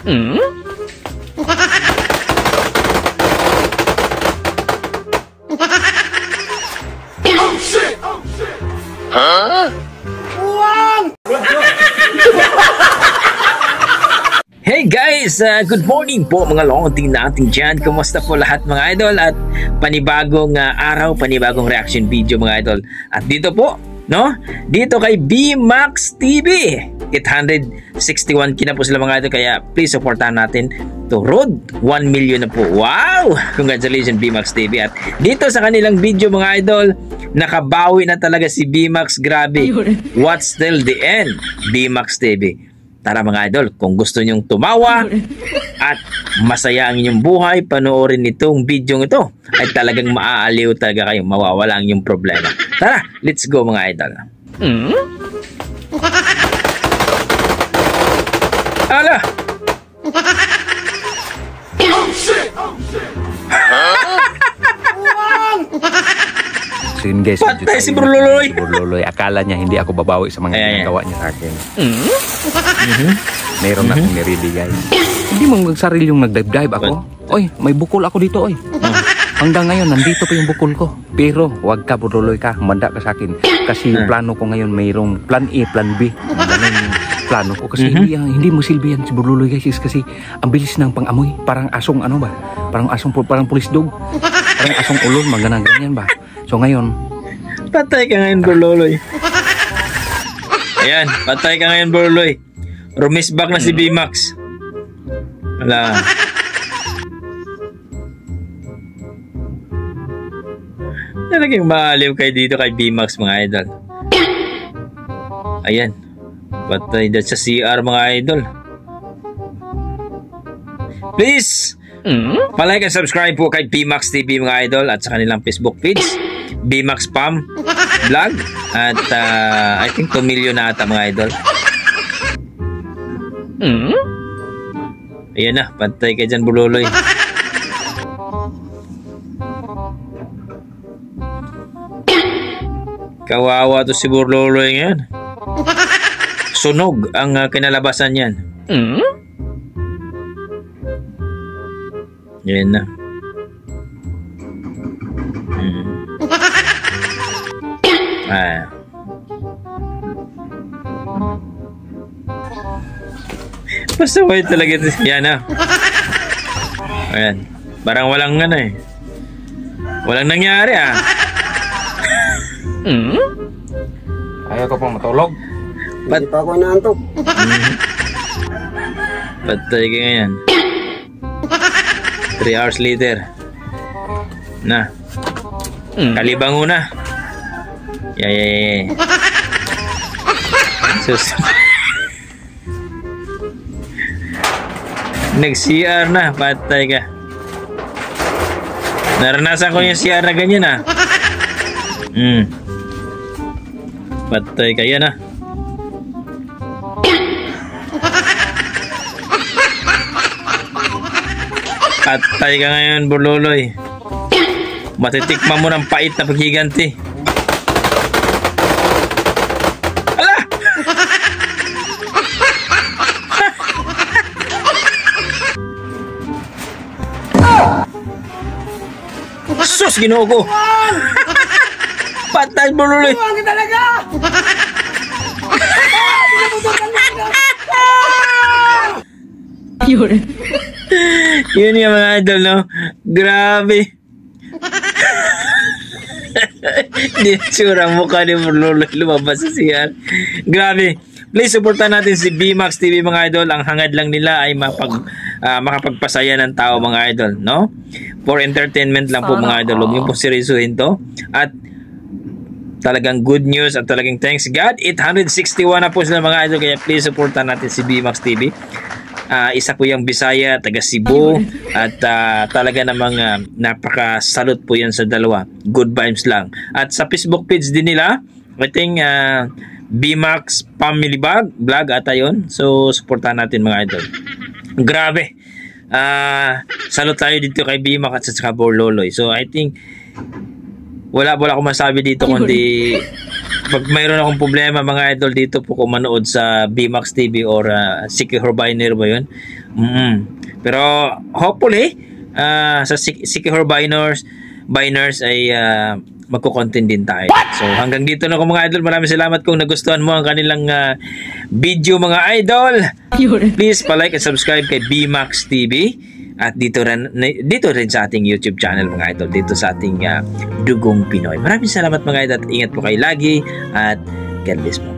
Hmm? Oh shit! Huh? Hey guys! Good morning po mga longting natin dyan. Kumusta po lahat mga idol? At panibagong araw, panibagong reaction video mga idol. At dito po, no? Dito kay BMax TV. 861 na po sila mga idol. Kaya please supportahan natin to road 1 million na po. Wow! Congratulations BMax TV. At dito sa kanilang video mga idol, nakabawi na talaga si BMax. Grabe. What's till the end? BMax TV. Tara mga idol, kung gusto nyong tumawa at masaya ang inyong buhay, panoorin itong video ito. Ay talagang maaaliw talaga kayo, mawawala ang inyong problema. Tara, let's go mga idol. Hmm? Ala! Oh shit! Oh shit! So yun guys, patay si Bro Loloy. Si Bro Loloy, akala niya hindi ako babawi sa mga ginagawa niya sa akin. Meron akong nirili guys. Hindi mo magsarili yung nagdive-dive ako. Oy, may bukol ako dito oy. Hanggang ngayon, nandito pa yung bukol ko. Pero wag ka Bro Loloy ka, humanda ka sa akin. Kasi yung plano ko ngayon mayroong plan A, plan B. Ganun yung plano ko. Kasi hindi mo silbi yan si Bro Loloy guys. Kasi ang bilis ng pang-amoy. Parang asong ano ba? Parang police dog. Parang asong ulong, maganang ganyan ba? So ngayon, patay ka ngayon Bro Loloy. Ayan, patay ka ngayon Bro Loloy. Rumisbak na si BMax. Wala. Talagang maaliw kayo dito kay BMax mga idol. Ayan, patay na sa CR mga idol. Please palike and subscribe po kay BMax TV mga idol at sa kanilang Facebook page BMax Pam Vlog at I think 2 million na ata mga idol. Ayan na, pantay ka dyan Bro Loloy. Kawawa to si Bro Loloy ngayon. Sunog ang kinalabasan yan. Yan na. Basta white talaga ito. Yan na. Ayan. Parang walang ano eh. Walang nangyari ah. ayaw ko pang matulog. Hindi pa ako naantok. Patay ka ngayon. 3 hours later. Na. Kalibang una. Yeah. Sus. Nag-CR na. Patay ka. Naranasan ko yung CR na ganyan ah. Patay ka yan ah. Patay ka ngayon Bro Loloy. Matitikman mo ng pait na paghiganti. Ala! Sus, ginoo ko. Patay Bro Loloy. Huwag talaga! Yun yung mga idol, no? Grabe. Hindi sure ang mukha ni Bro Loloy lumabas sa CR. Grabe. Please supportan natin si BMax TV mga idol. Ang hangad lang nila ay makapagpasaya ng tao mga idol, no? For entertainment lang po mga idol. Huwag niyo po seryosohin to. At talagang good news at talagang thanks God. 861 na po sila mga idol. Kaya please supportan natin si BMax TV. Isa po yung Bisaya, taga Cebu at talaga namang napaka-salute po yan sa dalawa. Good vibes lang. At sa Facebook page din nila, I think BMax Family Vlog ata yun. So supportahan natin mga idol. Grabe. Salute tayo dito kay BMax at sa Bro Loloy. So I think wala akong masabi dito kundi pag mayroon akong problema mga idol dito po kung manood sa BMax TV or Siki Herbiner ba yun, Pero hopefully sa Sikihor Biners ay magko-content din tayo. So hanggang dito na ko mga idol. Maraming salamat kung nagustuhan mo ang kanilang video mga idol. Please pa-like and subscribe kay BMax TV at dito rin sa ating YouTube channel mga idol, dito sa ating Dugong Pinoy. Maraming salamat mga idol at ingat po kayo lagi at God bless po.